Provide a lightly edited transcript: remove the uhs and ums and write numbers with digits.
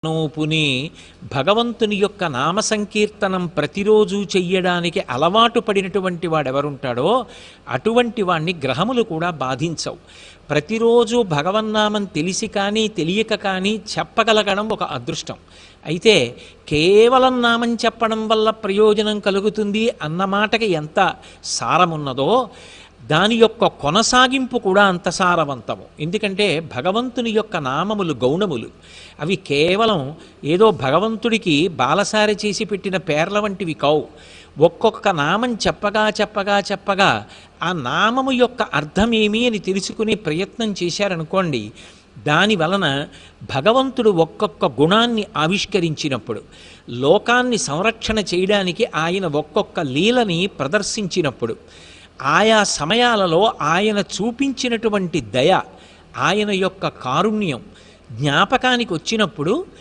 నోపుని భగవంతుని యొక్క నామ సంకీర్తనం ప్రతిరోజు చెయ్యడానికి అలవాటు పడినటువంటి వాడెవరుంటాడో అటువంటి వాణ్ణి గ్రహములు కూడా బాధించవు. ప్రతిరోజు భగవన్నామం తెలిసి కానీ తెలియక కానీ చెప్పగలగడం ఒక అదృష్టం. అయితే కేవలం నామం చెప్పడం వల్ల ప్రయోజనం కలుగుతుంది అన్న మాటకి ఎంత సారమున్నదో దాని యొక్క కొనసాగింపు కూడా అంత సారవంతము. ఎందుకంటే భగవంతుని యొక్క నామములు గౌణములు. అవి కేవలం ఏదో భగవంతుడికి బాలసారి చేసి పెట్టిన పేర్ల వంటివి కావు. ఒక్కొక్క నామం చెప్పగా చెప్పగా చెప్పగా ఆ నామము యొక్క అర్థమేమి అని తెలుసుకునే ప్రయత్నం చేశారనుకోండి, దాని వలన భగవంతుడు ఒక్కొక్క గుణాన్ని ఆవిష్కరించినప్పుడు, లోకాన్ని సంరక్షణ చేయడానికి ఆయన ఒక్కొక్క లీలని ప్రదర్శించినప్పుడు, ఆయా సమయాలలో ఆయన చూపించినటువంటి దయ, ఆయన యొక్క కారుణ్యం జ్ఞాపకానికి వచ్చినప్పుడు